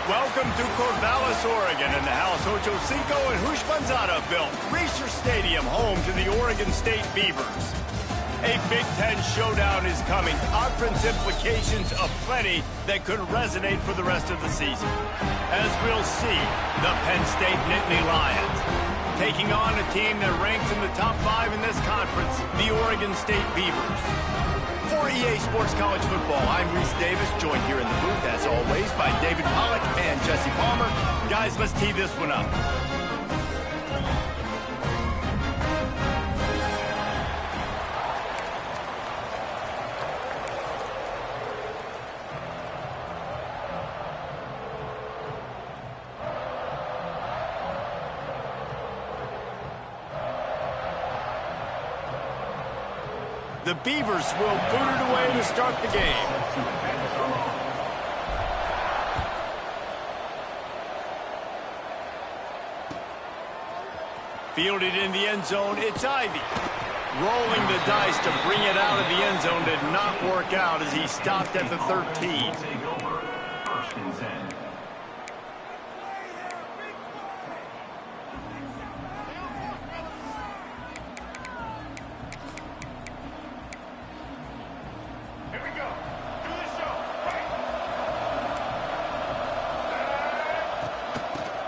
Welcome to Corvallis, Oregon, in the House Ocho Cinco and Hushmanzada built Reser Stadium, home to the Oregon State Beavers. A Big Ten showdown is coming. Conference implications aplenty that could resonate for the rest of the season. As we'll see, the Penn State Nittany Lions taking on a team that ranks in the top 5 in this conference, the Oregon State Beavers. For EA Sports College Football, I'm Reese Davis, joined here in the booth, as always, by David Pollack and Jesse Palmer. Guys, let's tee this one up. The Beavers will boot it away to start the game. Fielded in the end zone, it's Ivy. Rolling the dice to bring it out of the end zone did not work out as he stopped at the 13.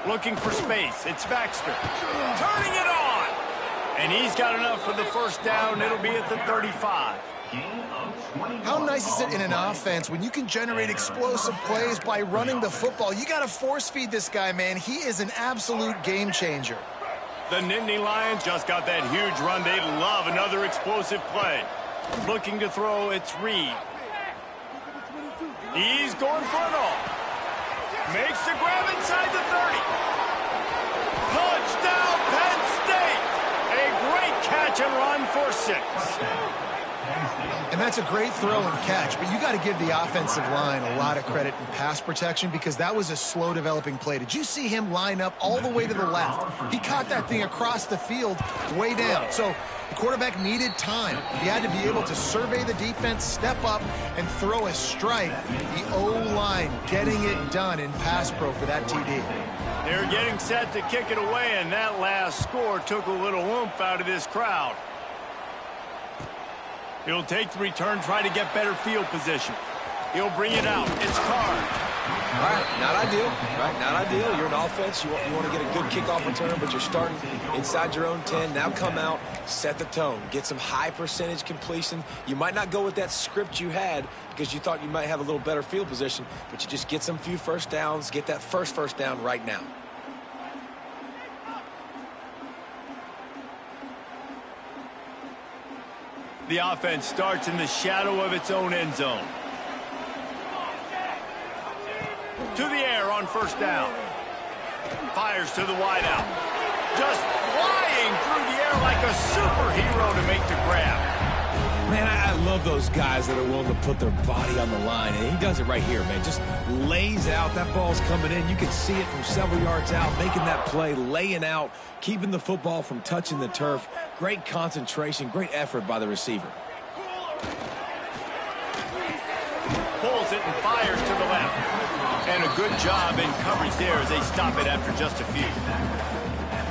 Looking for space. It's Baxter. Turning it on. And he's got enough for the first down. It'll be at the 35. How nice is it in an offense when you can generate explosive plays by running the football? You got to force feed this guy, man. He is an absolute game changer. The Nittany Lions just got that huge run. They love another explosive play. Looking to throw, it's Reed. He's going for it all. Makes the grab inside the 30. Touchdown, Penn State! A great catch and run for 6. And that's a great throw and catch, but you got to give the offensive line a lot of credit in pass protection because that was a slow developing play. Did you see him line up all the way to the left? He caught that thing across the field way down. So the quarterback needed time. He had to be able to survey the defense, step up, and throw a strike. The O-line getting it done in pass pro for that TD. They're getting set to kick it away, and that last score took a little oomph out of this crowd. He'll take the return, try to get better field position. He'll bring it out. It's Carr. All right, not ideal. Right, not ideal. You're an offense. You want to get a good kickoff return, but you're starting inside your own 10. Now come out, set the tone, get some high percentage completion. You might not go with that script you had because you thought you might have a little better field position, but you just get some few first downs, get that first down right now. The offense starts in the shadow of its own end zone. To the air on first down. Fires to the wideout. Just flying through the air like a superhero to make the grab. Man, I love those guys that are willing to put their body on the line, and he does it right here, man. Just lays out. That ball's coming in. You can see it from several yards out, making that play, laying out, keeping the football from touching the turf. Great concentration, great effort by the receiver. Pulls it and fires to the left. And a good job in coverage there as they stop it after just a few.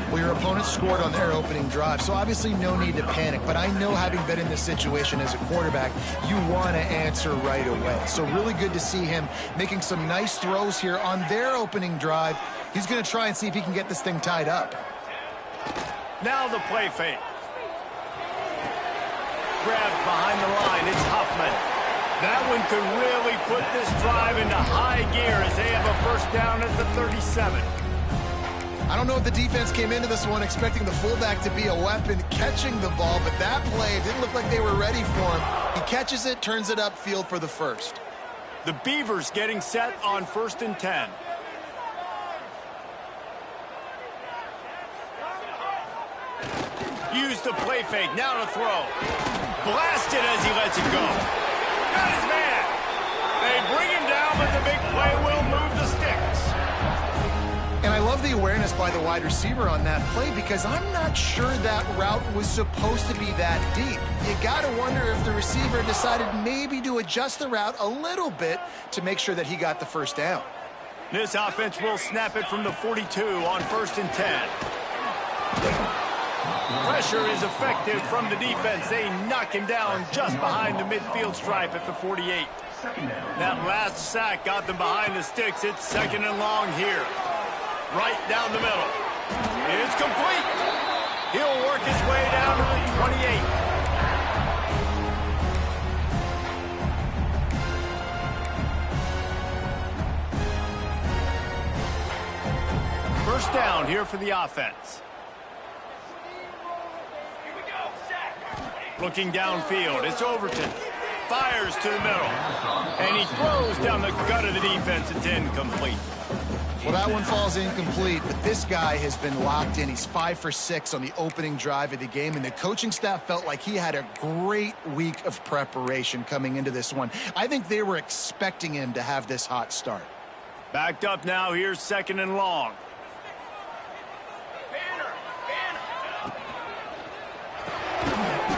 Well, your opponent scored on their opening drive, so obviously no need to panic. But I know, having been in this situation as a quarterback, you want to answer right away. So really good to see him making some nice throws here on their opening drive. He's going to try and see if he can get this thing tied up. Now the play fake. Grabbed behind the line. It's Huffman. That one could really put this drive into high gear as they have a first down at the 37. I don't know if the defense came into this one expecting the fullback to be a weapon catching the ball, but that play didn't look like they were ready for him. He catches it, turns it upfield for the first. The Beavers getting set on 1st and 10. Use the play fake, now to throw. Blasted as he lets it go. Got his man. They bring him down, but the big play will move the sticks. And I love the awareness by the wide receiver on that play because I'm not sure that route was supposed to be that deep. You got to wonder if the receiver decided maybe to adjust the route a little bit to make sure that he got the first down. This offense will snap it from the 42 on 1st and 10. Pressure is effective from the defense. They knock him down just behind the midfield stripe at the 48. That last sack got them behind the sticks. It's 2nd and long here. Right down the middle. It's complete. He'll work his way down to the 28. First down here for the offense. Looking downfield, it's Overton. Fires to the middle. And he throws down the gut of the defense. It's incomplete. Well, that one falls incomplete, but this guy has been locked in. He's 5 for 6 on the opening drive of the game, and the coaching staff felt like he had a great week of preparation coming into this one. I think they were expecting him to have this hot start. Backed up now, here's 2nd and long.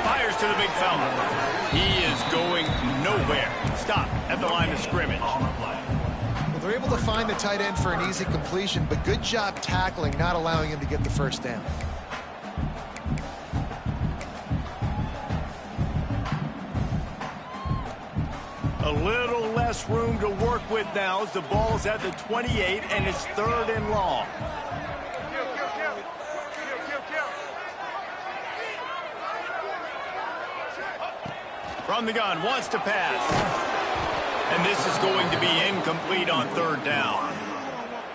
Fires to the big fella. He is going nowhere. Stop at the line of scrimmage. Well, they're able to find the tight end for an easy completion, but good job tackling, not allowing him to get the first down. A little less room to work with now as the ball's at the 28 and it's 3rd and long. From the gun, wants to pass. And this is going to be incomplete on 3rd down.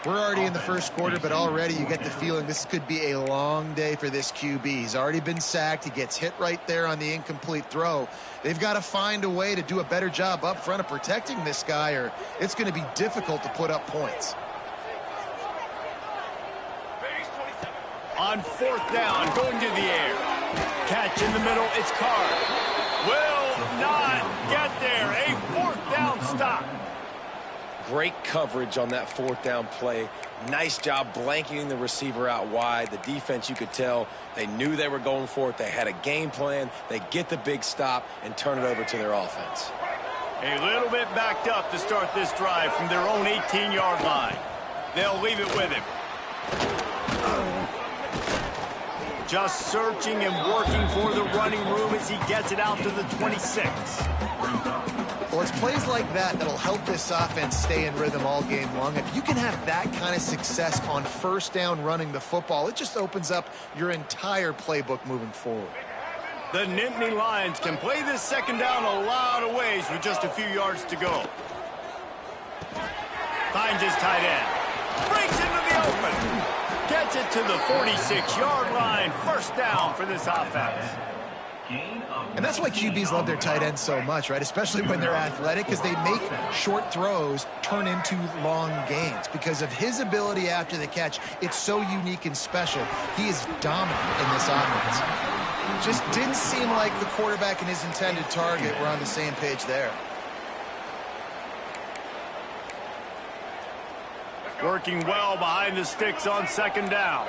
We're already in the first quarter, but already you get the feeling this could be a long day for this QB. He's already been sacked. He gets hit right there on the incomplete throw. They've got to find a way to do a better job up front of protecting this guy, or it's going to be difficult to put up points. On 4th down, going to the air. Catch in the middle, it's Carr. Will not get there. A 4th down stop. Great coverage on that 4th down play. Nice job blanketing the receiver out wide. The defense, you could tell, they knew they were going for it. They had a game plan. They get the big stop and turn it over to their offense. A little bit backed up to start this drive from their own 18-yard line. They'll leave it with him. Just searching and working for the running room as he gets it out to the 26. Well, it's plays like that that'll help this offense stay in rhythm all game long. If you can have that kind of success on 1st down running the football, it just opens up your entire playbook moving forward. The Nittany Lions can play this 2nd down a lot of ways with just a few yards to go. Finds his tight end. Breaks into the open. Gets it to the 46-yard line. 1st down for this offense. And that's why QBs love their tight ends so much, right? Especially when they're athletic, because they make short throws turn into long gains. Because of his ability after the catch, it's so unique and special. He is dominant in this offense. Just didn't seem like the quarterback and his intended target were on the same page there. Working well behind the sticks on 2nd down.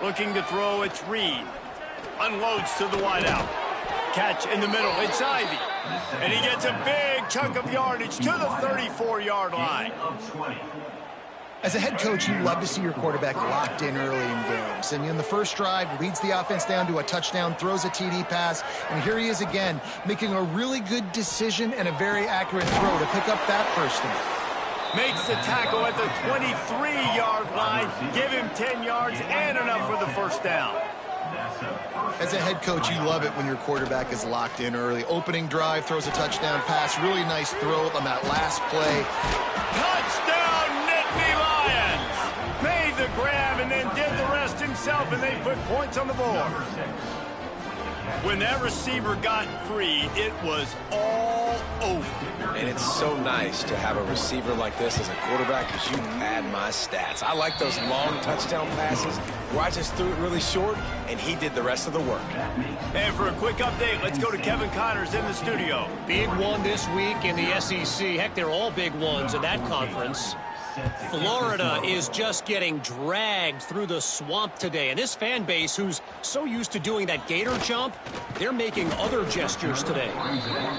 Looking to throw, it's Reed. Unloads to the wideout. Catch in the middle, it's Ivy. And he gets a big chunk of yardage to the 34-yard line. As a head coach, you love to see your quarterback locked in early in games. And in the first drive, leads the offense down to a touchdown, throws a TD pass, and here he is again, making a really good decision and a very accurate throw to pick up that first down. Makes the tackle at the 23-yard line. Give him 10 yards and enough for the 1st down. As a head coach, you love it when your quarterback is locked in early. Opening drive, throws a touchdown pass. Really nice throw on that last play. Touchdown, Nittany Lions! Made the grab and then did the rest himself, and they put points on the board. When that receiver got free, it was all over. And it's so nice to have a receiver like this as a quarterback because you pad my stats. I like those long touchdown passes where I just threw it really short and he did the rest of the work. And for a quick update, let's go to Kevin Connors in the studio. Big one this week in the SEC. Heck, they're all big ones in that conference. Florida is just getting dragged through the swamp today. And this fan base, who's so used to doing that gator jump, they're making other gestures today.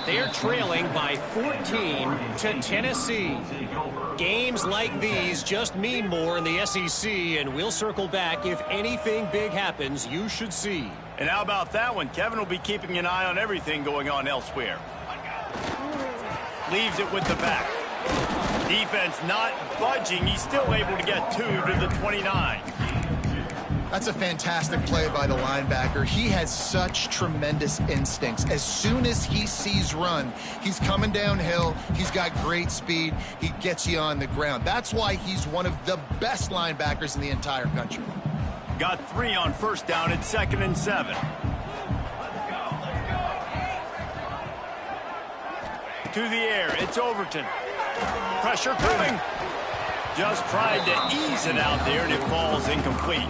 They're trailing by 14 to Tennessee. Games like these just mean more in the SEC, and we'll circle back if anything big happens you should see. And how about that one? Kevin will be keeping an eye on everything going on elsewhere. Leaves it with the back. Defense not budging. He's still able to get 2 to the 29. That's a fantastic play by the linebacker. He has such tremendous instincts. As soon as he sees run, he's coming downhill. He's got great speed. He gets you on the ground. That's why he's one of the best linebackers in the entire country. Got 3 on first down at 2nd and 7. To the air, it's Overton. Pressure coming. Just tried to ease it out there, and it falls incomplete.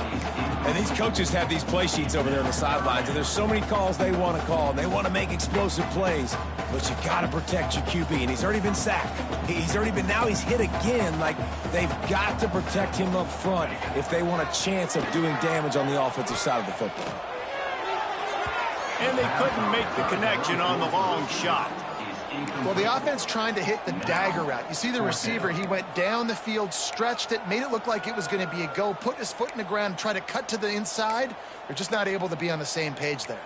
And these coaches have these play sheets over there on the sidelines, and there's so many calls they want to call. They want to make explosive plays, but you got to protect your QB, and he's already been sacked. Now he's hit again. Like, they've got to protect him up front if they want a chance of doing damage on the offensive side of the football. And they couldn't make the connection on the long shot. Well, the offense trying to hit the dagger route. You see the receiver, he went down the field, stretched it, made it look like it was going to be a go, put his foot in the ground, try to cut to the inside. They're just not able to be on the same page there.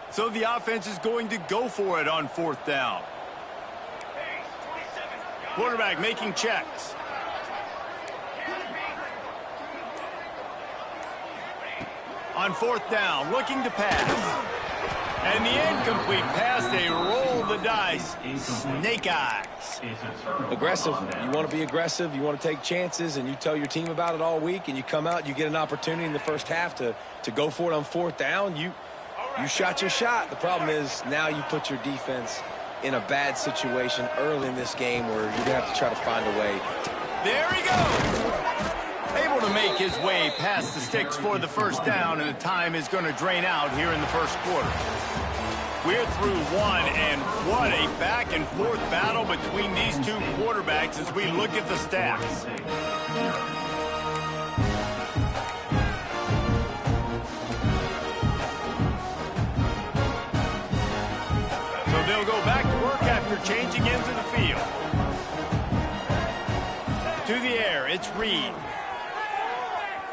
So the offense is going to go for it on 4th down. Quarterback making checks. On 4th down, looking to pass. And the incomplete pass, they roll the dice. Snake eyes. Aggressive. You want to be aggressive. You want to take chances, and you tell your team about it all week, and you come out, you get an opportunity in the first half to go for it on 4th down. You shot your shot. The problem is now you put your defense in a bad situation early in this game where you're going to have to try to find a way. There he goes. Able to make his way past the sticks for the first down, and the time is going to drain out here in the first quarter. We're through 1, and what a back-and-forth battle between these two quarterbacks as we look at the stats. They'll go back to work after changing into the field. To the air, it's Reed.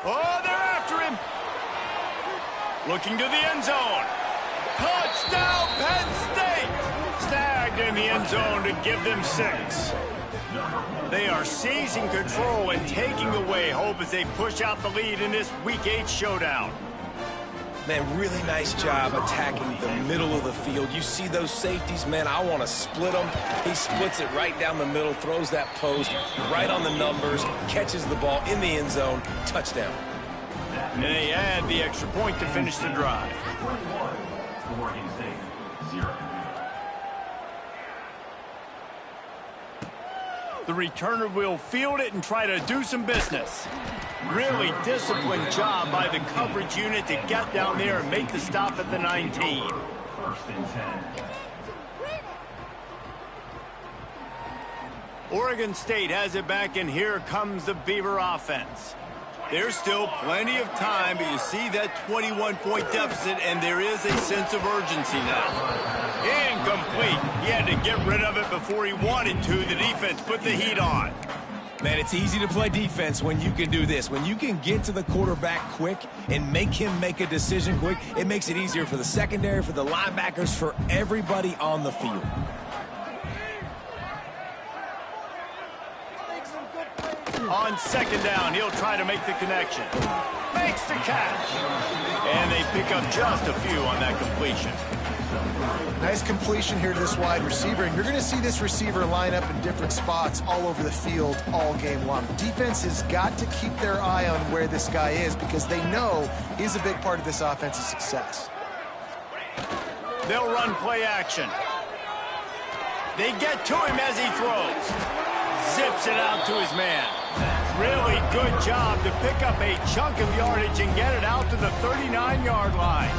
Oh, they're after him. Looking to the end zone. Touchdown, Penn State. Snagged in the end zone to give them 6. They are seizing control and taking away hope as they push out the lead in this Week 8 showdown. Man, really nice job attacking the middle of the field. You see those safeties, man, I want to split them. He splits it right down the middle, throws that post right on the numbers, catches the ball in the end zone, touchdown. And they add the extra point to finish the drive. The returner will field it and try to do some business. Really disciplined job by the coverage unit to get down there and make the stop at the 19. Oregon State has it back, and here comes the Beaver offense. There's still plenty of time, but you see that 21-point deficit, and there is a sense of urgency now. Incomplete. He had to get rid of it before he wanted to. The defense put the heat on. Man, it's easy to play defense when you can do this. When you can get to the quarterback quick and make him make a decision quick, it makes it easier for the secondary, for the linebackers, for everybody on the field. On 2nd down, he'll try to make the connection. Makes the catch. And they pick up just a few on that completion. Nice completion here to this wide receiver, and you're going to see this receiver line up in different spots all over the field all game long. Defense has got to keep their eye on where this guy is because they know he's a big part of this offense's success. They'll run play action. They get to him as he throws. Zips it out to his man. really good job to pick up a chunk of yardage and get it out to the 39-yard line.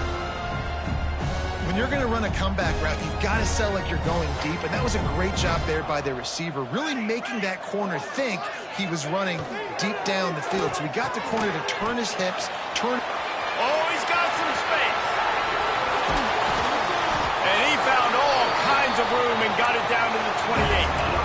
When you're going to run a comeback route, you've got to sell like you're going deep, and that was a great job there by the receiver, really making that corner think he was running deep down the field. So he got the corner to turn his hips, turn... Oh, he's got some space. And he found all kinds of room and got it down to the 28.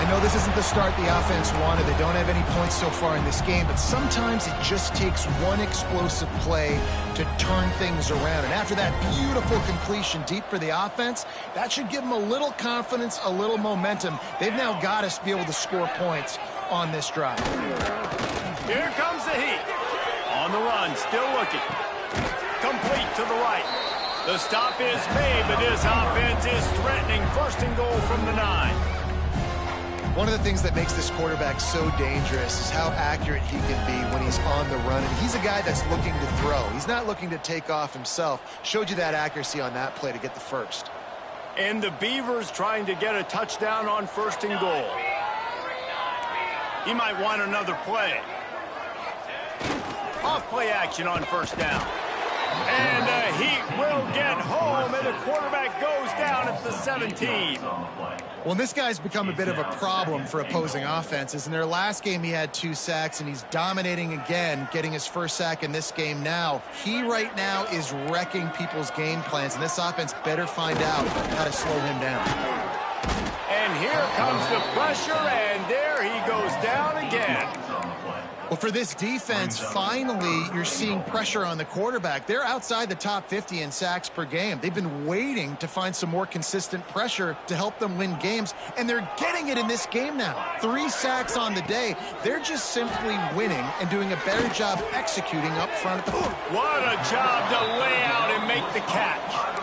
I know this isn't the start the offense wanted. They don't have any points so far in this game, but sometimes it just takes one explosive play to turn things around. And after that beautiful completion deep for the offense, that should give them a little confidence, a little momentum. They've now got to be able to score points on this drive. Here comes the heat. On the run, still looking. Complete to the right. The stop is made, but this offense is threatening. First and goal from the 9. One of the things that makes this quarterback so dangerous is how accurate he can be when he's on the run. And he's a guy that's looking to throw. He's not looking to take off himself. Showed you that accuracy on that play to get the first. And the Beavers trying to get a touchdown on first and goal. He might want another play. Off play action on first down. And the Heat will get home, and the quarterback goes down at the 17. Well, this guy's become a bit of a problem for opposing offenses. In their last game, he had 2 sacks, and he's dominating again, getting his first sack in this game now. He right now is wrecking people's game plans, and this offense better find out how to slow him down. And here comes the pressure, and there he goes down again. Well, for this defense, finally, you're seeing pressure on the quarterback. They're outside the top 50 in sacks per game. They've been waiting to find some more consistent pressure to help them win games, and they're getting it in this game now. 3 sacks on the day. They're just simply winning and doing a better job executing up front. What a job to lay out and make the catch.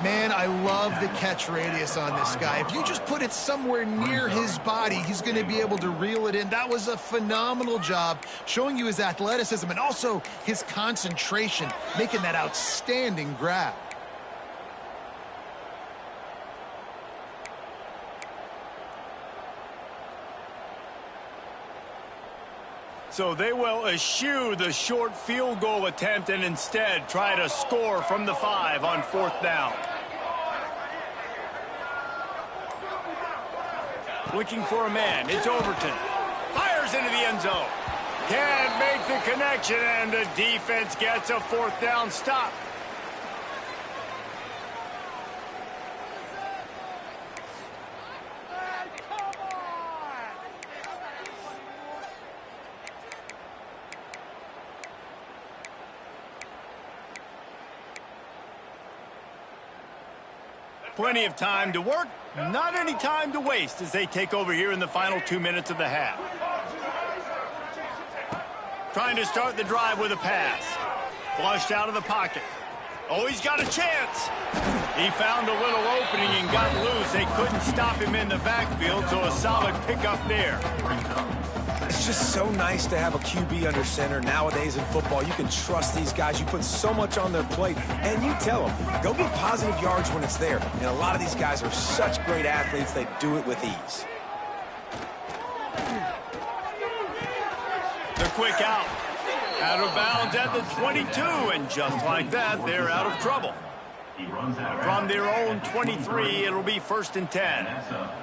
Man, I love the catch radius on this guy. If you just put it somewhere near his body, he's going to be able to reel it in. That was a phenomenal job, showing you his athleticism and also his concentration, making that outstanding grab. So they will eschew the short field goal attempt and instead try to score from the 5 on fourth down. Looking for a man. It's Overton. Fires into the end zone. Can't make the connection, and the defense gets a fourth down stop. Plenty of time to work, not any time to waste as they take over here in the final 2 minutes of the half. Trying to start the drive with a pass. Flushed out of the pocket. Oh, he's got a chance. He found a little opening and got loose. They couldn't stop him in the backfield, so a solid pickup there. It's just so nice to have a QB under center. Nowadays in football, you can trust these guys. You put so much on their plate, and you tell them, go get positive yards when it's there. And a lot of these guys are such great athletes, they do it with ease. The quick out. Out of bounds at the 22, and just like that, they're out of trouble. From their own 23, it'll be 1st and 10.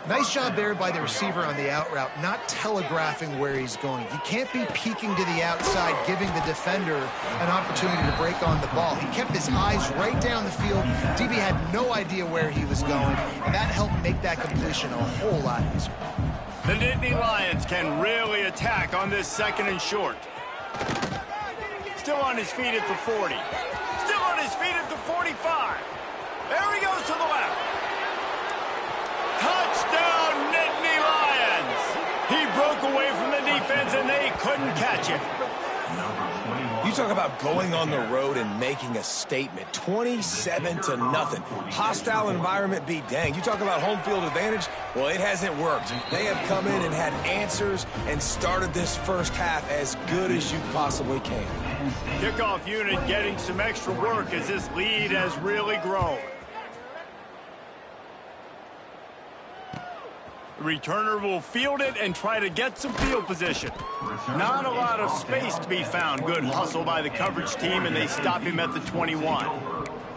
Nice job there by the receiver on the out route, not telegraphing where he's going. You can't be peeking to the outside, giving the defender an opportunity to break on the ball. He kept his eyes right down the field. DB had no idea where he was going, and that helped make that completion a whole lot easier. The Nittany Lions can really attack on this 2nd and short. Still on his feet at the 40. Still on his feet at the 45. There he goes to the left. Touchdown, Nittany Lions. He broke away from the defense, and they couldn't catch him. You talk about going on the road and making a statement. 27-0. Hostile environment be danged. You talk about home field advantage. Well, it hasn't worked. They have come in and had answers and started this first half as good as you possibly can. Kickoff unit getting some extra work as this lead has really grown. The returner will field it and try to get some field position. Not a lot of space to be found. Good hustle by the coverage team, and they stop him at the 21.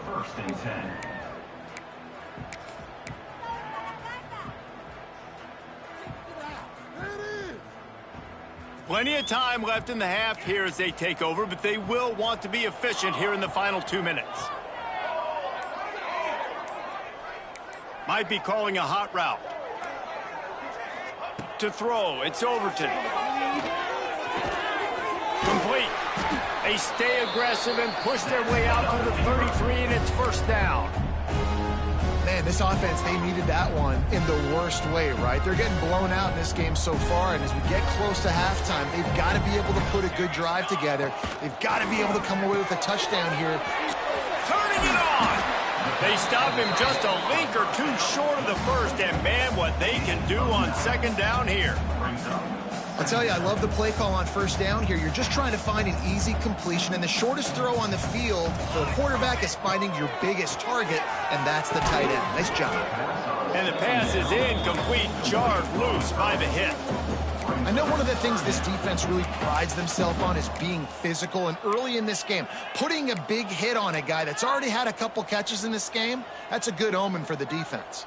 First and 10. Plenty of time left in the half here as they take over, but they will want to be efficient here in the final 2 minutes. Might be calling a hot route. To throw, it's Overton. Complete. They stay aggressive and push their way out to the 33, and it's first down. Man, this offense, they needed that one in the worst way, right? They're getting blown out in this game so far, and as we get close to halftime, they've got to be able to put a good drive together. They've got to be able to come away with a touchdown here. Turning it on! They stop him just a link or two short of the first, and man, what they can do on second down here. I'll tell you, I love the play call on first down here. You're just trying to find an easy completion, and the shortest throw on the field for the quarterback is finding your biggest target, and that's the tight end. Nice job. And the pass is incomplete, jarred loose by the hit. I know one of the things this defense really prides themselves on is being physical, and early in this game, putting a big hit on a guy that's already had a couple catches in this game, that's a good omen for the defense.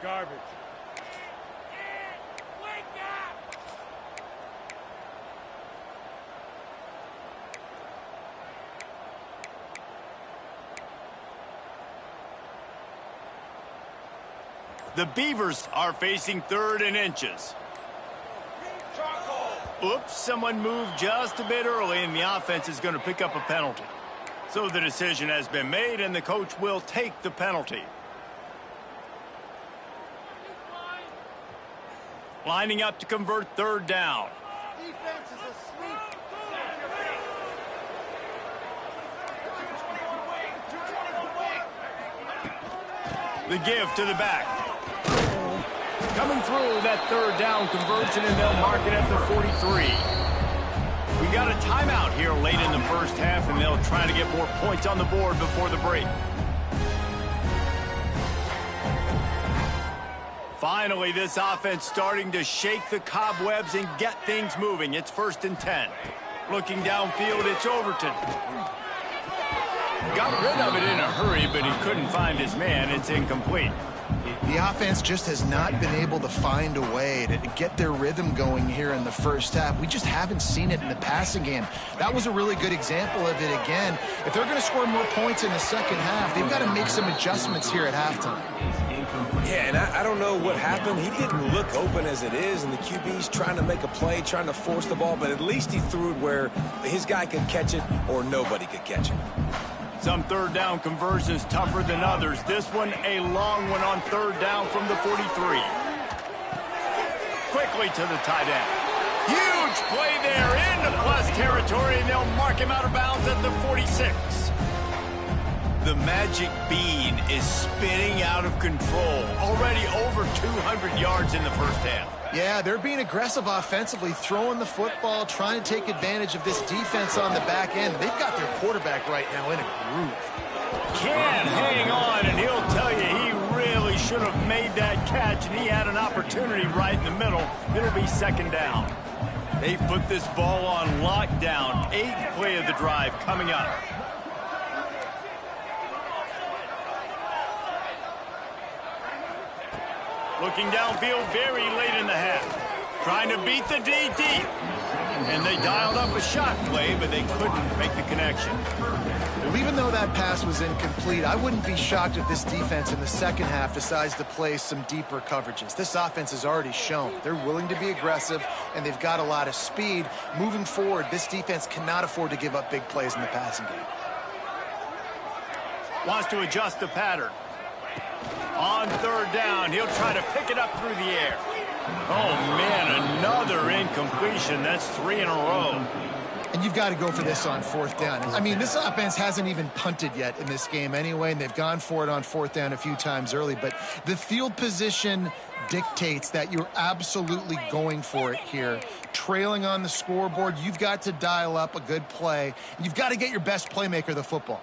Garbage. The Beavers are facing 3rd and inches. Oops, someone moved just a bit early, and the offense is going to pick up a penalty. So the decision has been made, and the coach will take the penalty. Lining up to convert 3rd down. Defense is asleep. The give to the back. Coming through that 3rd down conversion, and they'll mark it at the 43. We got a timeout here late in the first half, and they'll try to get more points on the board before the break. Finally, this offense starting to shake the cobwebs and get things moving. It's 1st and 10. Looking downfield, it's Overton. Got rid of it in a hurry, but he couldn't find his man. It's incomplete. The offense just has not been able to find a way to get their rhythm going here in the first half. We just haven't seen it in the passing game. That was a really good example of it again. If they're going to score more points in the second half, they've got to make some adjustments here at halftime. Yeah, and I don't know what happened. He didn't look open as it is, and the QB's trying to make a play, trying to force the ball, but at least he threw it where his guy could catch it or nobody could catch it. Some 3rd down conversions tougher than others. This one, a long one on 3rd down from the 43. Quickly to the tight end. Huge play there into plus territory, and they'll mark him out of bounds at the 46. The magic bean is spinning out of control. Already over 200 yards in the first half. Yeah, they're being aggressive offensively, throwing the football, trying to take advantage of this defense on the back end. They've got their quarterback right now in a groove. Can hang on, and he'll tell you he really should have made that catch, and he had an opportunity right in the middle. It'll be 2nd down. They've put this ball on lockdown. 8th play of the drive coming up. Looking downfield very late in the half. Trying to beat the D deep. And they dialed up a shot play, but they couldn't make the connection. Well, even though that pass was incomplete, I wouldn't be shocked if this defense in the second half decides to play some deeper coverages. This offense has already shown they're willing to be aggressive, and they've got a lot of speed. Moving forward, this defense cannot afford to give up big plays in the passing game. Wants to adjust the pattern. On 3rd down, he'll try to pick it up through the air. Oh, man, another incompletion. That's 3 in a row. And you've got to go for this on 4th down. I mean, this offense hasn't even punted yet in this game anyway, and they've gone for it on 4th down a few times early. But the field position dictates that you're absolutely going for it here. Trailing on the scoreboard, you've got to dial up a good play. You've got to get your best playmaker the football.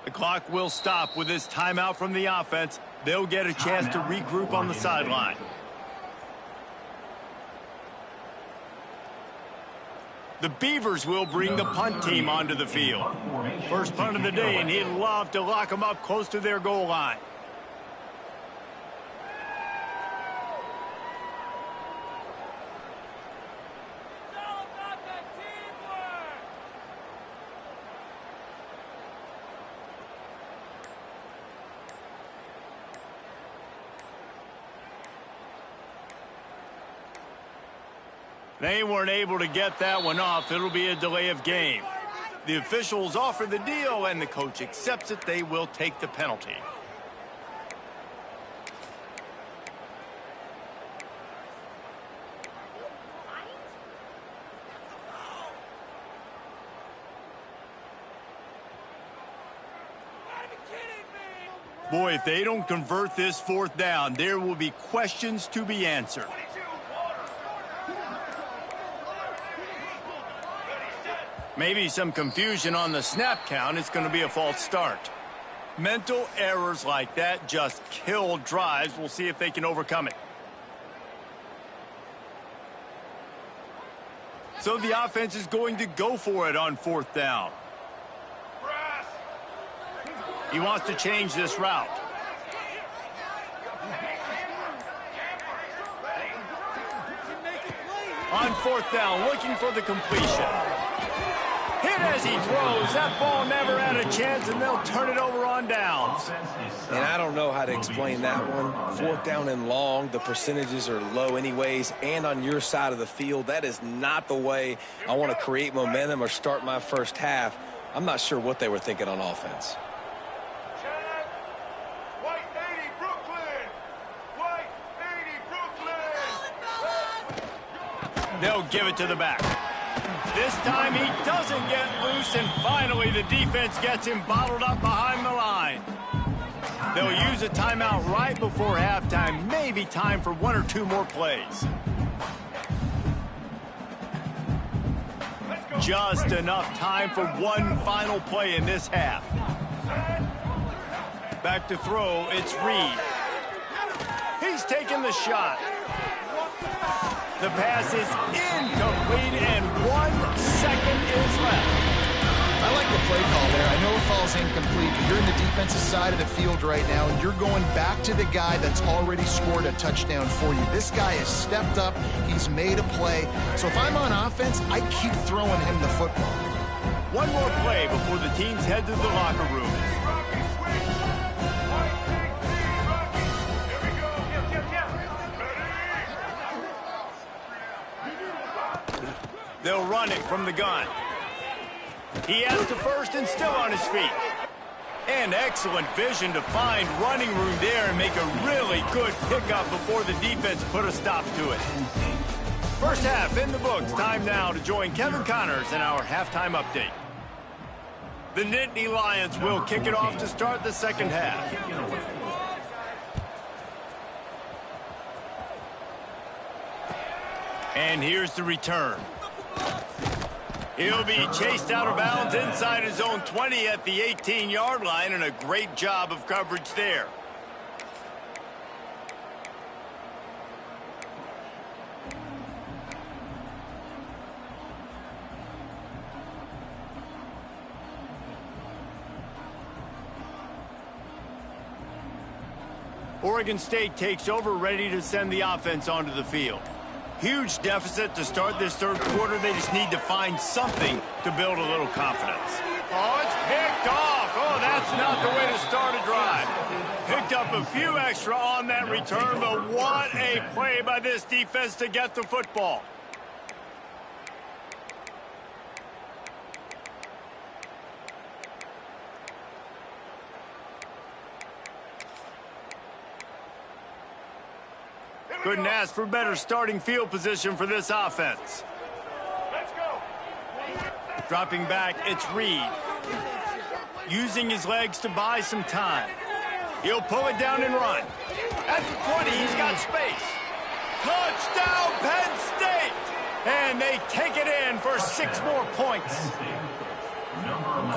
The clock will stop with this timeout from the offense. They'll get a chance to regroup on the sideline. The Beavers will bring the punt team onto the field. First punt of the day, and he'd love to lock them up close to their goal line. They weren't able to get that one off. It'll be a delay of game. The officials offer the deal, and the coach accepts it. They will take the penalty. Boy, if they don't convert this fourth down, there will be questions to be answered. Maybe some confusion on the snap count. It's going to be a false start. Mental errors like that just kill drives. We'll see if they can overcome it. So the offense is going to go for it on fourth down. He wants to change this route. On fourth down, looking for the completion. Hit as he throws. That ball never had a chance, and they'll turn it over on downs. And I don't know how to explain that one. Fourth down and long, the percentages are low anyways, and on your side of the field, that is not the way I want to create momentum or start my first half. I'm not sure what they were thinking on offense. They'll give it to the back. This time he doesn't get loose, and finally the defense gets him bottled up behind the line. They'll use a timeout right before halftime. Maybe time for one or two more plays. Just enough time for one final play in this half. Back to throw, it's Reed. He's taking the shot. The pass is incomplete, and 1 second is left. I like the play call there. I know it falls incomplete, but you're in the defensive side of the field right now, and you're going back to the guy that's already scored a touchdown for you. This guy has stepped up. He's made a play. So if I'm on offense, I keep throwing him the football. One more play before the teams head to the locker rooms. They'll run it from the gun. He has to first and still on his feet. And excellent vision to find running room there and make a really good pickup before the defense put a stop to it. First half in the books. Time now to join Kevin Connors in our halftime update. The Nittany Lions will kick it off to start the second half. And here's the return. He'll be chased out of bounds inside his own 20 at the 18-yard line, and a great job of coverage there. Oregon State takes over, ready to send the offense onto the field. Huge deficit to start this third quarter. They just need to find something to build a little confidence. Oh, it's picked off. Oh, that's not the way to start a drive. Picked up a few extra on that return, but what a play by this defense to get the football. Couldn't ask for better starting field position for this offense. Let's go. Dropping back, it's Reed. Using his legs to buy some time. He'll pull it down and run. At the 20, he's got space. Touchdown, Penn State! And they take it in for 6 more points.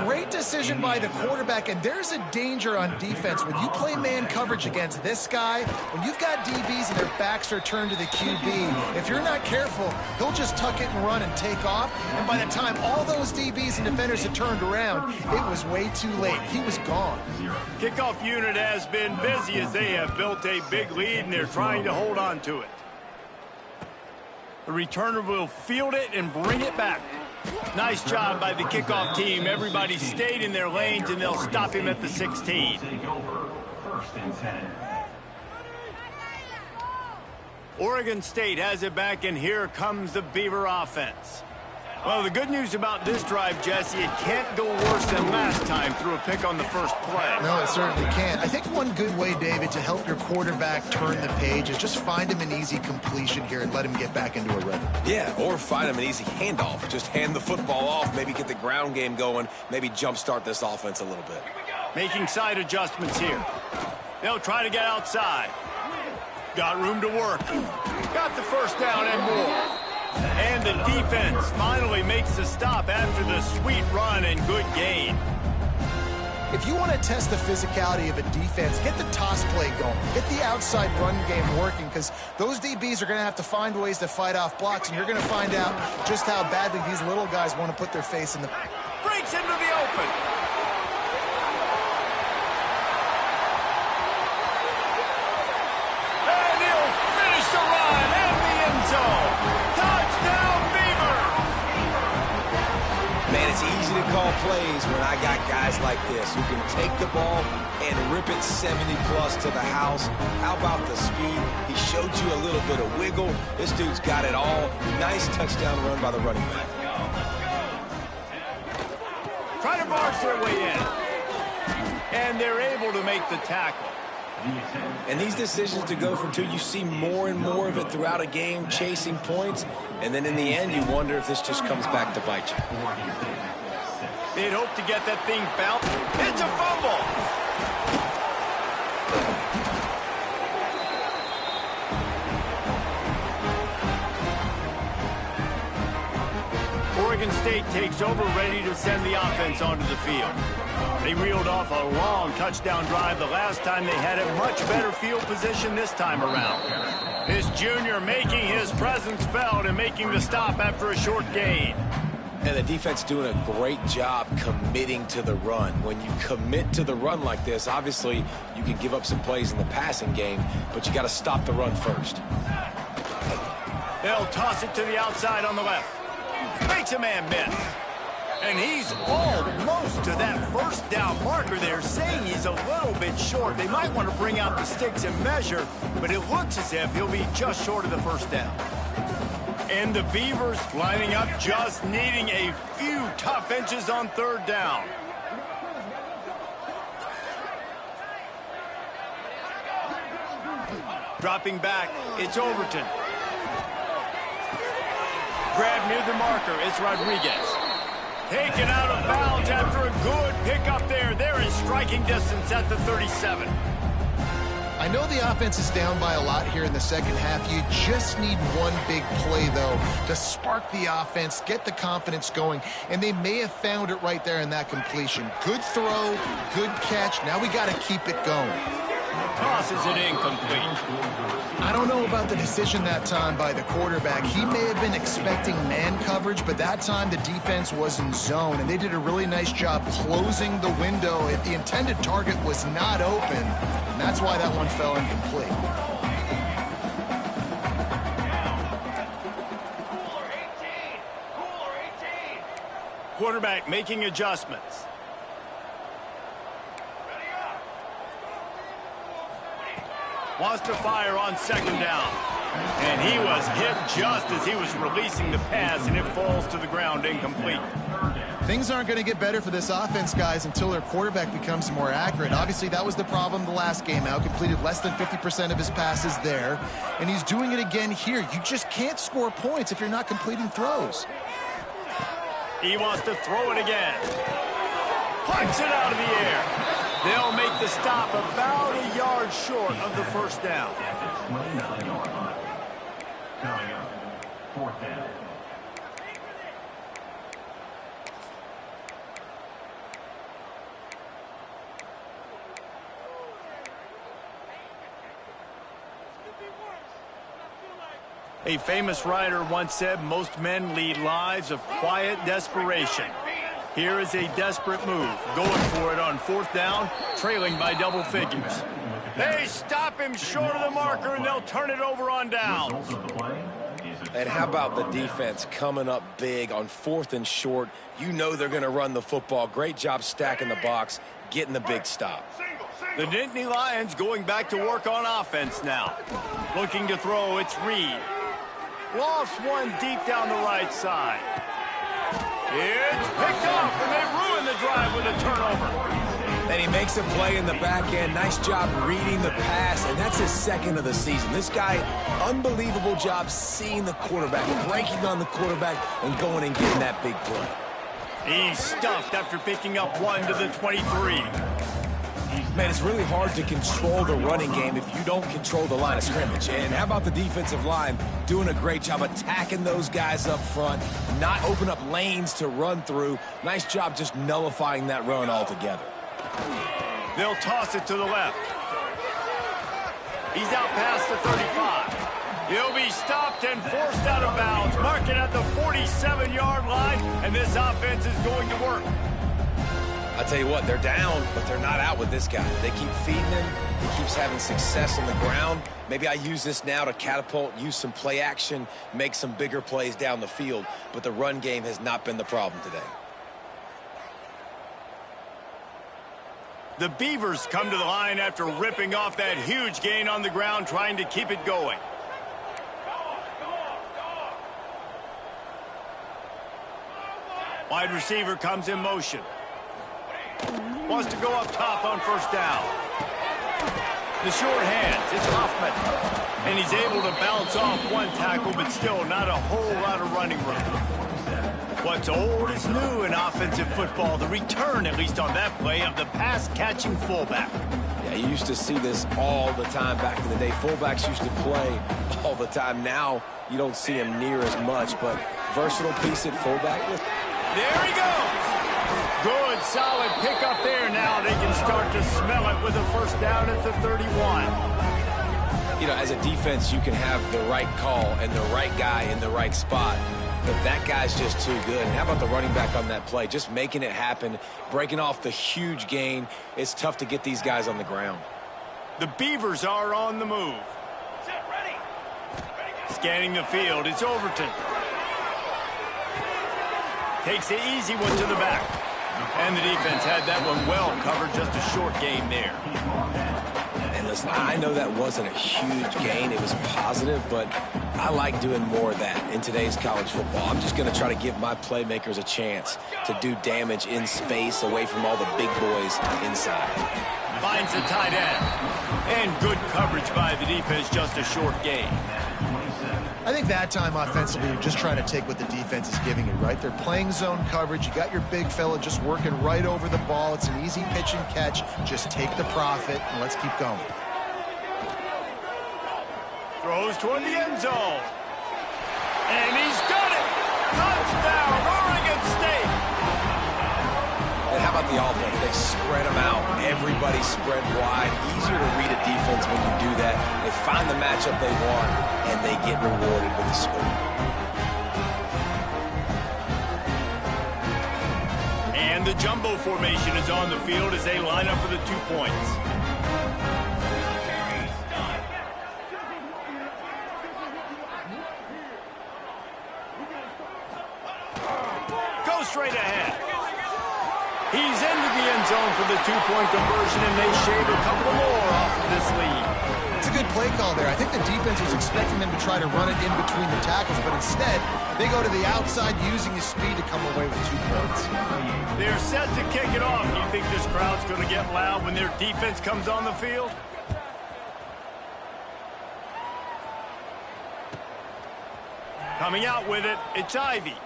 great decision by the quarterback, and there's a danger on defense. When you play man coverage against this guy, when you've got DBs and their backs are turned to the QB, if you're not careful, he'll just tuck it and run and take off, and by the time all those DBs and defenders had turned around, it was way too late. He was gone. Kickoff unit has been busy as they have built a big lead, and they're trying to hold on to it. The returner will field it and bring it back. Nice job by the kickoff team. Everybody stayed in their lanes, and they'll stop him at the 16. First and 10. Oregon State has it back, and here comes the Beaver offense. Well, the good news about this drive, Jesse, it can't go worse than last time through a pick on the first play. No, it certainly can't. I think one good way, David, to help your quarterback turn the page is just find him an easy completion here and let him get back into a rhythm. Yeah, or find him an easy handoff. Just hand the football off, maybe get the ground game going, maybe jumpstart this offense a little bit. Making side adjustments here. They'll try to get outside. Got room to work. Got the first down and more. And the defense finally makes the stop after the sweet run and good gain. If you want to test the physicality of a defense, get the toss play going. Get the outside run game working, because those DBs are going to have to find ways to fight off blocks, and you're going to find out just how badly these little guys want to put their face in the... Breaks into the open. And he'll finish the run and the end zone. Touchdown, Beavers! Man, it's easy to call plays when I got guys like this who can take the ball and rip it 70-plus to the house. How about the speed? He showed you a little bit of wiggle. This dude's got it all. Nice touchdown run by the running back. Try to barge their way in. And they're able to make the tackle. And these decisions to go for two, you see more and more of it throughout a game, chasing points. And then in the end, you wonder if this just comes back to bite you. They'd hope to get that thing bounced. It's a fumble. Oregon State takes over, ready to send the offense onto the field. They reeled off a long touchdown drive the last time. They had a much better field position this time around. This junior making his presence felt and making the stop after a short gain. And the defense doing a great job committing to the run. When you commit to the run like this, obviously you can give up some plays in the passing game, but you got to stop the run first. They'll toss it to the outside on the left. Makes a man miss. And he's almost to that first down marker there, saying he's a little bit short. They might want to bring out the sticks and measure, but it looks as if he'll be just short of the first down. And the Beavers lining up, just needing a few tough inches on third down. Dropping back, it's Overton. Grab near the marker, it's Rodriguez. Taken out of bounds after a good pickup there. They're in striking distance at the 37. I know the offense is down by a lot here in the second half. You just need one big play, though, to spark the offense, get the confidence going, and they may have found it right there in that completion. Good throw, good catch. Now we got to keep it going. Tosses it incomplete. I don't know about the decision that time by the quarterback. He may have been expecting man coverage, but that time the defense was in zone, and they did a really nice job closing the window. If the intended target was not open, and that's why that one fell incomplete. Quarterback making adjustments. Wants to fire on second down. And he was hit just as he was releasing the pass, and it falls to the ground incomplete. Things aren't going to get better for this offense, guys, until their quarterback becomes more accurate. Obviously, that was the problem the last game out. Completed less than 50% of his passes there. And he's doing it again here. You just can't score points if you're not completing throws. He wants to throw it again. Punts it out of the air. They'll make the stop about a yard short of the first down. Coming up, fourth down. A famous writer once said most men lead lives of quiet desperation. Here is a desperate move, going for it on 4th down, trailing by double figures. They stop him short of the marker, and they'll turn it over on downs. And how about the defense coming up big on 4th and short? You know they're going to run the football. Great job stacking the box, getting the big stop. The Nittany Lions going back to work on offense now. Looking to throw, it's Reed. Lost one deep down the right side. It's picked off, and they ruin the drive with a turnover. And he makes a play in the back end. Nice job reading the pass, and that's his 2nd of the season. This guy, unbelievable job seeing the quarterback, breaking on the quarterback, and going and getting that big play. He's stuffed after picking up 1 to the 23. Man, it's really hard to control the running game if you don't control the line of scrimmage. And how about the defensive line doing a great job attacking those guys up front, not open up lanes to run through. Nice job just nullifying that run altogether. They'll toss it to the left. He's out past the 35. He'll be stopped and forced out of bounds. Mark it at the 47-yard line, and this offense is going to work. I tell you what, they're down, but they're not out with this guy. They keep feeding him. He keeps having success on the ground. Maybe I use this now to catapult, use some play action, make some bigger plays down the field, but the run game has not been the problem today. The Beavers come to the line after ripping off that huge gain on the ground, trying to keep it going. Wide receiver comes in motion. Wants to go up top on 1st down. The short hands, it's Hoffman. And he's able to bounce off one tackle, but still not a whole lot of running room. What's old is new in offensive football. The return, at least on that play, of the pass-catching fullback. Yeah, you used to see this all the time back in the day. Fullbacks used to play all the time. Now you don't see them near as much, but versatile piece at fullback. There he goes. Good, solid pickup there. Now they can start to smell it with a 1st down at the 31. You know, as a defense, you can have the right call and the right guy in the right spot, but that guy's just too good. And how about the running back on that play? Just making it happen, breaking off the huge gain. It's tough to get these guys on the ground. The Beavers are on the move. Scanning the field, it's Overton. Takes the easy one to the back. And the defense had that one well covered, just a short gain there. And listen, I know that wasn't a huge gain. It was positive, but I like doing more of that in today's college football. I'm just going to try to give my playmakers a chance to do damage in space away from all the big boys inside. Finds the tight end. And good coverage by the defense, just a short gain. I think that time offensively, you're just trying to take what the defense is giving you, right? They're playing zone coverage. You got your big fella just working right over the ball. It's an easy pitch and catch. Just take the profit, and let's keep going. Throws toward the end zone. And he's got it! Touchdown, Oregon State! And how about the offense? They spread them out. Everybody spread wide. Easier to read a defense when you do that. They find the matchup they want, and they get rewarded with the score. And the jumbo formation is on the field as they line up for the 2 points. Go straight ahead. He's into the end zone for the 2-point conversion, and they shave a couple more off of this lead. It's a good play call there. I think the defense was expecting them to try to run it in between the tackles, but instead, they go to the outside using his speed to come away with 2 points. They're set to kick it off. Do you think this crowd's going to get loud when their defense comes on the field? Coming out with it, it's Ivy.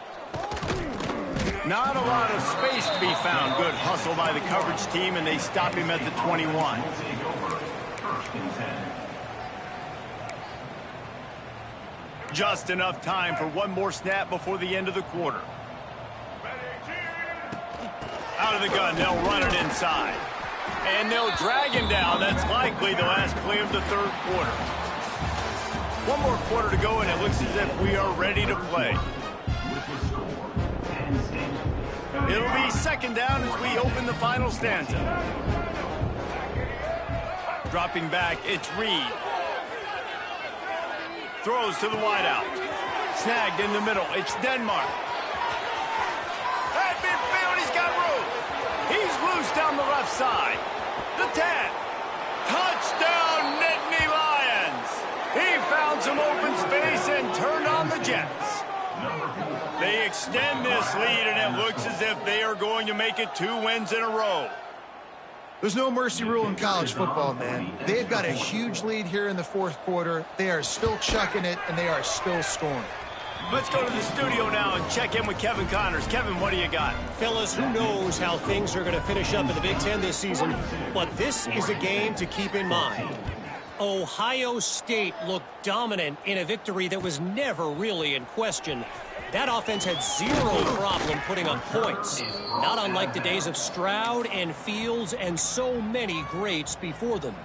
Not a lot of space to be found. Good hustle by the coverage team, and they stop him at the 21. Just enough time for one more snap before the end of the quarter. Out of the gun, they'll run it inside. And they'll drag him down. That's likely the last play of the 3rd quarter. One more quarter to go, and it looks as if we are ready to play. It'll be second down as we open the final stanza. Dropping back, it's Reed. Throws to the wideout. Snagged in the middle, it's Denmark. At midfield, he's got room. He's loose down the left side. The 10. Touchdown, Nittany Lions. He found some open space and turned on the Jets. They extend this lead, and it looks as if they are going to make it 2 wins in a row. There's no mercy rule in college football, man. They've got a huge lead here in the fourth quarter. They are still chucking it, and they are still scoring. Let's go to the studio now and check in with Kevin Connors. Kevin, what do you got? Fellas, who knows how things are going to finish up in the Big Ten this season, but this is a game to keep in mind. Ohio State looked dominant in a victory that was never really in question. That offense had zero problem putting up points, not unlike the days of Stroud and Fields and so many greats before them.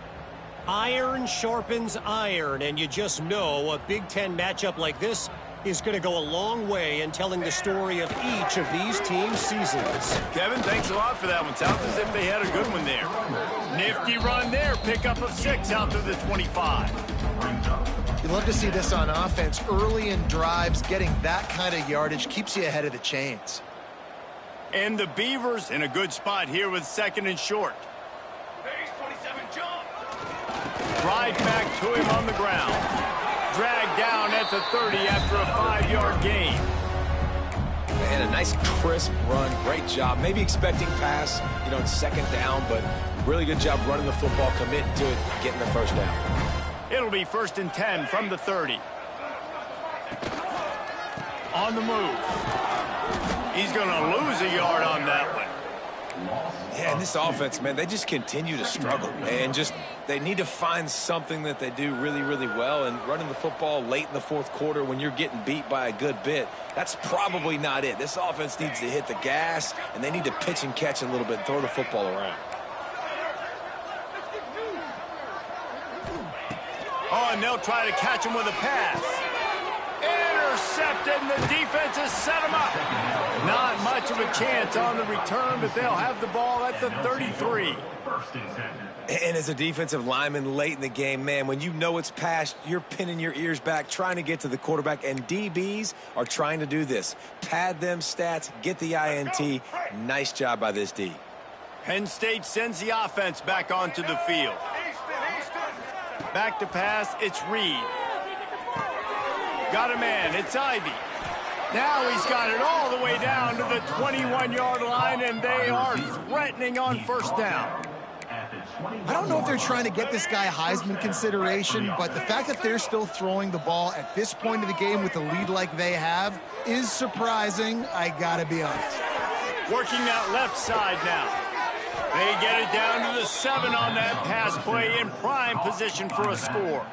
Iron sharpens iron, and you just know a Big Ten matchup like this is going to go a long way in telling the story of each of these teams' seasons. Kevin, thanks a lot for that one. Sounds as if they had a good one there. Nifty run there. Pickup of 6 out to the 25. You'd love to see this on offense. Early in drives, getting that kind of yardage keeps you ahead of the chains. And the Beavers in a good spot here with second and short. Right back to him on the ground. Dragged down at the 30 after a 5-yard gain. And a nice crisp run. Great job. Maybe expecting pass, in second down, but really good job running the football, committing to it, getting the first down. It'll be 1st and 10 from the 30. On the move. He's going to lose a yard on that one. Yeah, and this offense, man, they just continue to struggle. And they need to find something that they do really, really well. And running the football late in the fourth quarter when you're getting beat by a good bit, that's probably not it. This offense needs to hit the gas, and they need to pitch and catch a little bit and throw the football around. Oh, and they'll try to catch him with a pass. Intercepted, and the defense has set him up. Not much of a chance on the return, but they'll have the ball at the 33. And as a defensive lineman late in the game, man, when you know it's past, you're pinning your ears back, trying to get to the quarterback, and DBs are trying to do this. Pad them stats, get the INT. Nice job by this D. Penn State sends the offense back onto the field. Back to pass, it's Reed. Got a man, it's Ivy. Now he's got it all the way down to the 21-yard line, and they are threatening on first down. I don't know if they're trying to get this guy Heisman consideration, but the fact that they're still throwing the ball at this point of the game with the lead like they have is surprising, I gotta be honest. Working that left side now. They get it down to the 7 on that pass play in prime position for a score.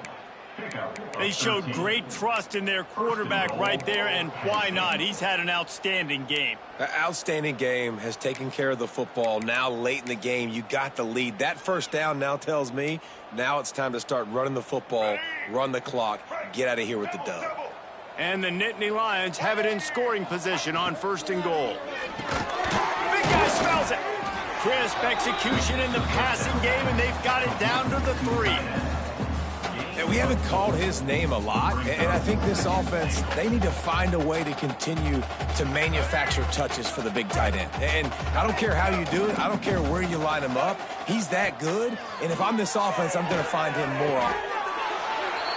They showed great trust in their quarterback right there, and why not? He's had an outstanding game. An outstanding game, has taken care of the football. Now late in the game, you got the lead. That first down now tells me now it's time to start running the football, run the clock, get out of here with the dub. And the Nittany Lions have it in scoring position on 1st and goal. Big guy smells it. Crisp execution in the passing game, and they've got it down to the 3. And we haven't called his name a lot, and I think this offense, they need to find a way to continue to manufacture touches for the big tight end. And I don't care how you do it. I don't care where you line him up. He's that good, and if I'm this offense, I'm going to find him more often.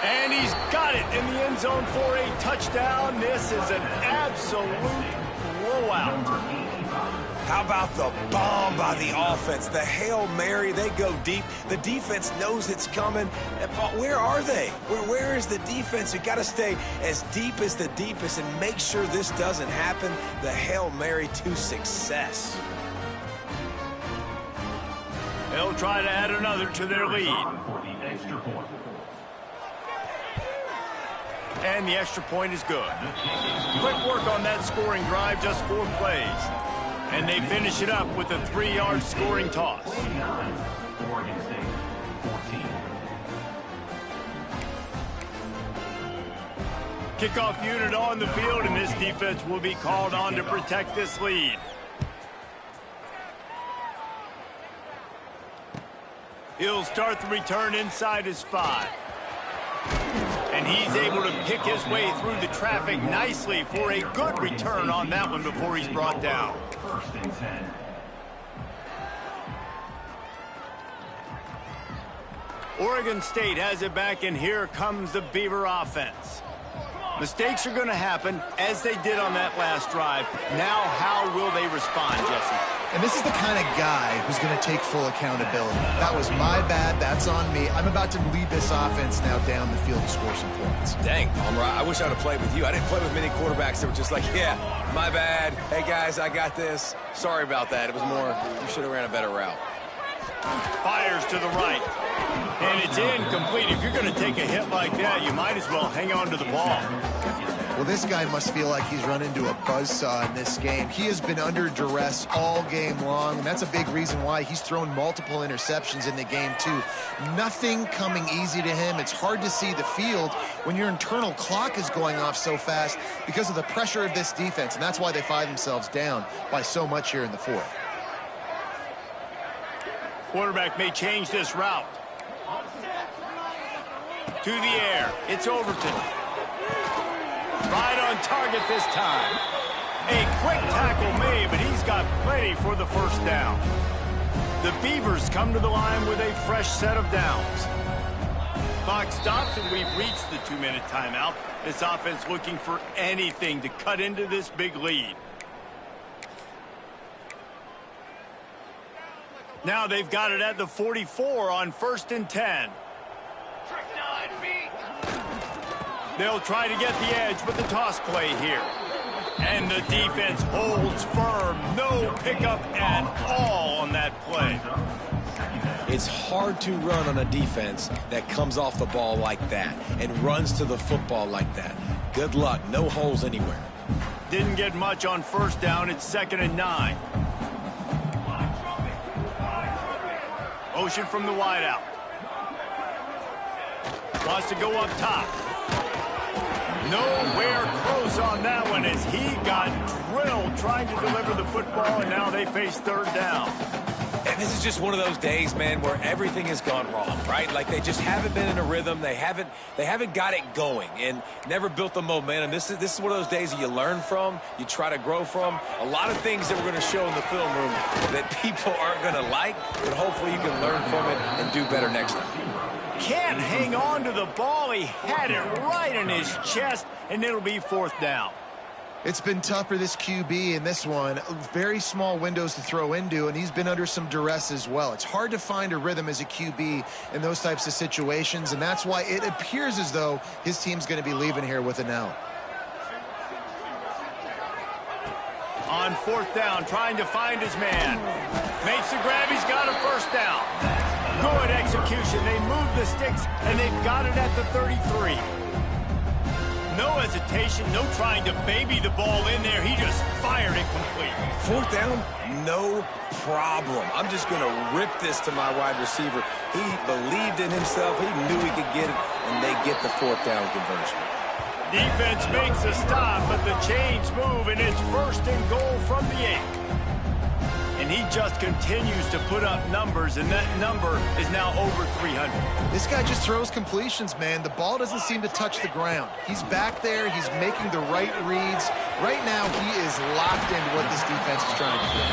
And he's got it in the end zone for a touchdown. This is an absolute blowout. How about the bomb by the offense? The Hail Mary, they go deep. The defense knows it's coming. But where are they? Where is the defense? You got to stay as deep as the deepest and make sure this doesn't happen. The Hail Mary to success. They'll try to add another to their lead. And the extra point is good. Quick work on that scoring drive, just 4 plays. And they finish it up with a 3-yard scoring toss. Kickoff unit on the field, and this defense will be called on to protect this lead. He'll start the return inside his 5. And he's able to pick his way through the traffic nicely for a good return on that one before he's brought down. First and 10. Oregon State has it back, and here comes the Beaver offense. Mistakes are going to happen, as they did on that last drive. Now, how will they respond, Jesse? And this is the kind of guy who's going to take full accountability. That was my bad. That's on me. I'm about to lead this offense now down the field to score some points. Dang, Palmer, I wish I would have played with you. I didn't play with many quarterbacks that were just like, yeah, my bad. Hey, guys, I got this. Sorry about that. It was more, you should have ran a better route. Fires to the right. And it's incomplete. If you're going to take a hit like that, you might as well hang on to the ball. Well, this guy must feel like he's run into a buzzsaw in this game. He has been under duress all game long, and that's a big reason why he's thrown multiple interceptions in the game, too. Nothing coming easy to him. It's hard to see the field when your internal clock is going off so fast because of the pressure of this defense, and that's why they find themselves down by so much here in the 4th. Quarterback may change this route. To the air. It's Overton. Right on target this time. A quick tackle made, but he's got plenty for the first down. The Beavers come to the line with a fresh set of downs. Clock stops, and we've reached the 2-minute timeout. This offense looking for anything to cut into this big lead. Now they've got it at the 44 on 1st and 10. They'll try to get the edge with the toss play here. And the defense holds firm. No pickup at all on that play. It's hard to run on a defense that comes off the ball like that and runs to the football like that. Good luck. No holes anywhere. Didn't get much on 1st down. It's 2nd and 9. Motion from the wideout. Wants to go up top. Nowhere close on that one as he got drilled trying to deliver the football, and now they face 3rd down. And this is just one of those days, man, where everything has gone wrong, right? Like they just haven't been in a rhythm. They haven't got it going and never built the momentum. This is one of those days that you learn from, you try to grow from. A lot of things that we're going to show in the film room that people aren't going to like, but hopefully you can learn from it and do better next time. Can't hang on to the ball. He had it right in his chest, and it'll be 4th down. It's been tough for this QB in this one. Very small windows to throw into, and he's been under some duress as well. It's hard to find a rhythm as a QB in those types of situations, and that's why it appears as though his team's going to be leaving here with an L. On 4th down, trying to find his man. Makes the grab. He's got a 1st down. Good execution. They move the sticks, and they've got it at the 33. No hesitation, no trying to baby the ball in there. He just fired it complete. 4th down, no problem. I'm just going to rip this to my wide receiver. He believed in himself. He knew he could get it, and they get the 4th down conversion. Defense makes a stop, but the chains move, and it's 1st and goal from the 8. And he just continues to put up numbers, and that number is now over 300. This guy just throws completions, man. The ball doesn't seem to touch the ground. He's back there. He's making the right reads. Right now, he is locked into what this defense is trying to do.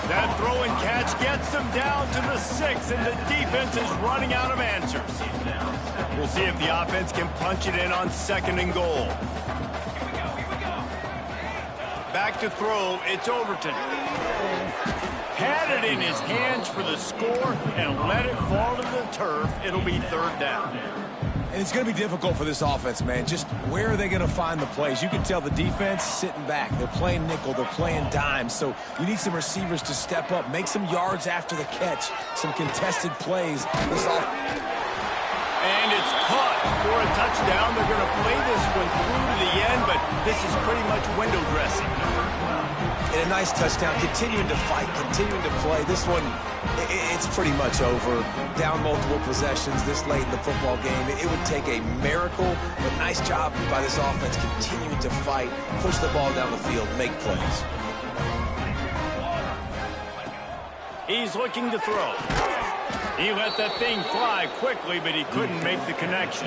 That throw and catch gets them down to the 6, and the defense is running out of answers. We'll see if the offense can punch it in on 2nd and goal. Back to throw, it's Overton. Had it in his hands for the score and let it fall to the turf. It'll be 3rd down. And it's going to be difficult for this offense, man. Just where are they going to find the plays? You can tell the defense sitting back. They're playing nickel. They're playing dime. So you need some receivers to step up, make some yards after the catch, some contested plays. And it's caught for a touchdown. They're going to play this one through to the end, but this is pretty much window dressing. And a nice touchdown, continuing to fight, continuing to play. This one, it's pretty much over. Down multiple possessions this late in the football game. It would take a miracle, but nice job by this offense continuing to fight, push the ball down the field, make plays. He's looking to throw. He let that thing fly quickly, but he couldn't make the connection.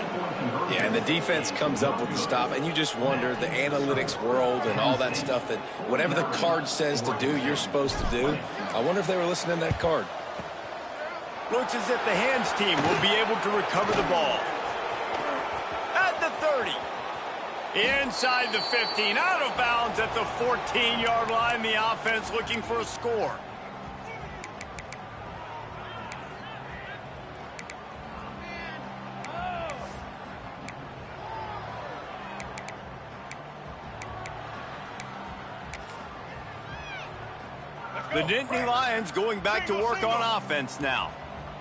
Yeah, and the defense comes up with the stop, and you just wonder, the analytics world and all that stuff, that whatever the card says to do, you're supposed to do. I wonder if they were listening to that card. Looks as if the hands team will be able to recover the ball. At the 30. Inside the 15, out of bounds at the 14-yard line. The offense looking for a score. The Nittany Lions going back to work on offense now.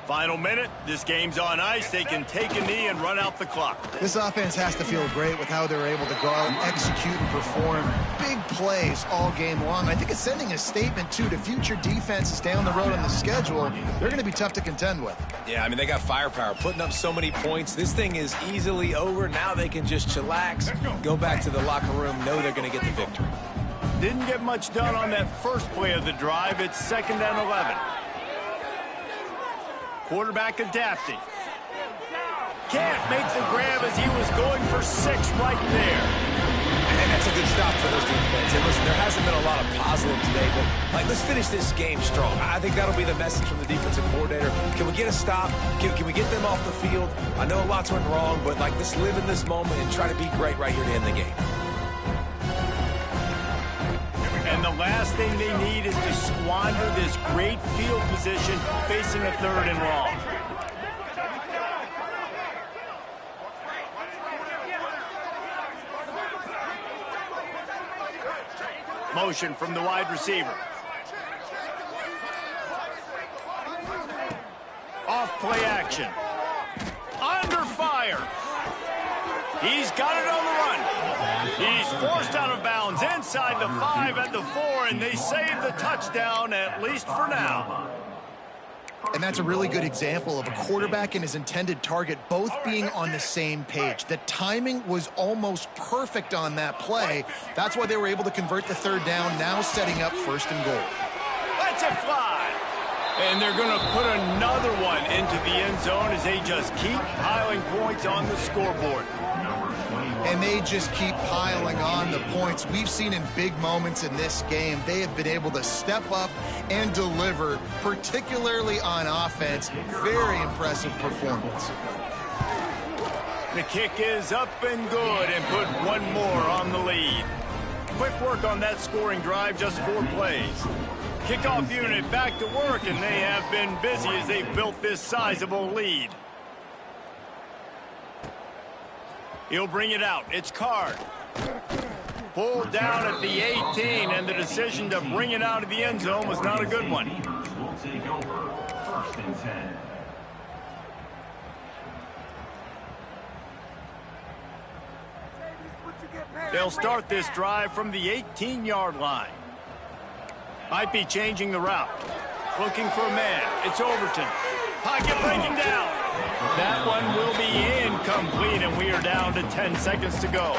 Final minute, this game's on ice. They can take a knee and run out the clock. This offense has to feel great with how they're able to go out, execute, and perform big plays all game long. I think it's sending a statement, too, to future defenses down the road on the schedule. They're going to be tough to contend with. Yeah, I mean, they got firepower, putting up so many points. This thing is easily over. Now they can just chillax, go back to the locker room, know they're going to get the victory. Didn't get much done on that first play of the drive. It's 2nd and 11. Quarterback adapting. Can't make the grab as he was going for 6 right there. And that's a good stop for this defense. And listen, there hasn't been a lot of positive today, but let's finish this game strong. I think that'll be the message from the defensive coordinator. Can we get a stop? Can we get them off the field? I know lots went wrong, but let's live in this moment and try to be great right here to end the game. And the last thing they need is to squander this great field position facing a 3rd and long. Motion from the wide receiver. Off play action. Under fire. He's got it on the run. He's forced out of bounds inside the 5 at the 4, and they save the touchdown, at least for now. And that's a really good example of a quarterback and his intended target both being on the same page. The timing was almost perfect on that play. That's why they were able to convert the 3rd down, now setting up 1st and goal. Let's it fly. And they're going to put another one into the end zone as they just keep piling points on the scoreboard. And they just keep piling on the points. We've seen in big moments in this game, they have been able to step up and deliver, particularly on offense. Very impressive performance. The kick is up and good, and put one more on the lead. Quick work on that scoring drive, just 4 plays. Kickoff unit back to work, and they have been busy as they've built this sizable lead. He'll bring it out. It's Card. Pulled down at the 18, and the decision to bring it out of the end zone was not a good one. Will take over 1st and 10. They'll start this drive from the 18-yard line. Might be changing the route. Looking for a man. It's Overton. Pocket breaking down. That one will be incomplete, and we are down to 10 seconds to go.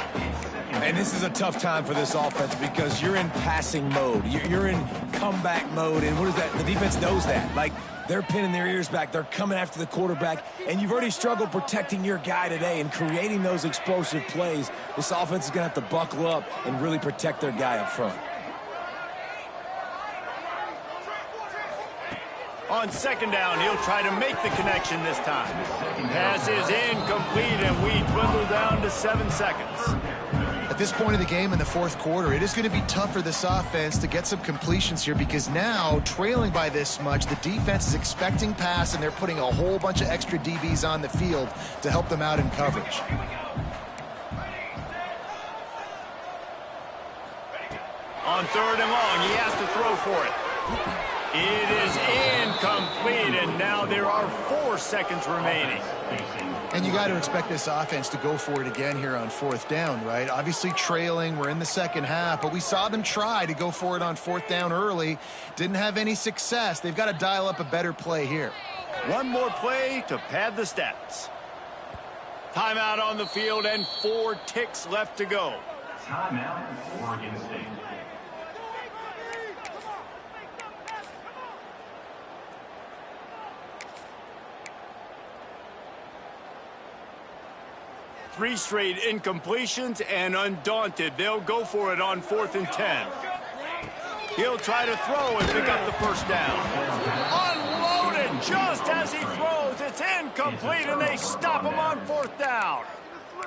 And this is a tough time for this offense because you're in passing mode. You're in comeback mode, and what is that? The defense knows that. They're pinning their ears back. They're coming after the quarterback, and you've already struggled protecting your guy today and creating those explosive plays. This offense is going to have to buckle up and really protect their guy up front. On 2nd down, he'll try to make the connection this time. Pass is incomplete, and we dwindle down to 7 seconds. At this point of the game in the 4th quarter, it is going to be tough for this offense to get some completions here because now, trailing by this much, the defense is expecting pass, and they're putting a whole bunch of extra DBs on the field to help them out in coverage. On 3rd and long, he has to throw for it. It is incomplete, and now there are 4 seconds remaining. And you got to expect this offense to go for it again here on 4th down, right? Obviously trailing, we're in the second half, but we saw them try to go for it on 4th down early. Didn't have any success. They've got to dial up a better play here. One more play to pad the stats. Timeout on the field and 4 ticks left to go. Timeout, Oregon State. Three straight incompletions, and undaunted, they'll go for it on 4th and 10. He'll try to throw and pick up the first down. Unloaded just as he throws. It's incomplete, and they stop him on 4th down.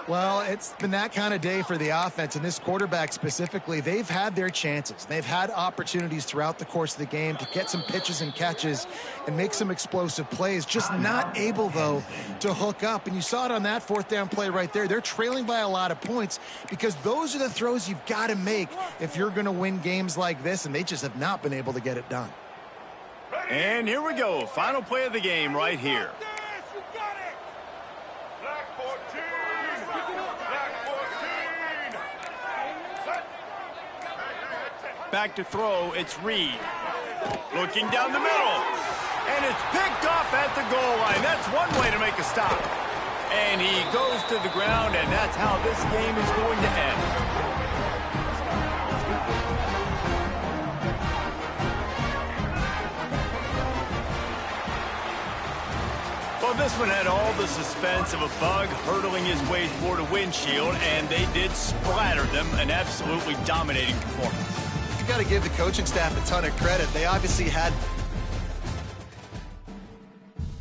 Well, it's been that kind of day for the offense, and this quarterback specifically, they've had their chances. They've had opportunities throughout the course of the game to get some pitches and catches and make some explosive plays, just not able, though, to hook up. And you saw it on that 4th down play right there. They're trailing by a lot of points because those are the throws you've got to make if you're going to win games like this, and they just have not been able to get it done. And here we go. Final play of the game right here. Back to throw, it's Reed. Looking down the middle. And it's picked off at the goal line. That's one way to make a stop. And he goes to the ground, and that's how this game is going to end. Well, this one had all the suspense of a bug hurtling his way toward a windshield, and they did splatter them. An absolutely dominating performance. Got to give the coaching staff a ton of credit. They obviously had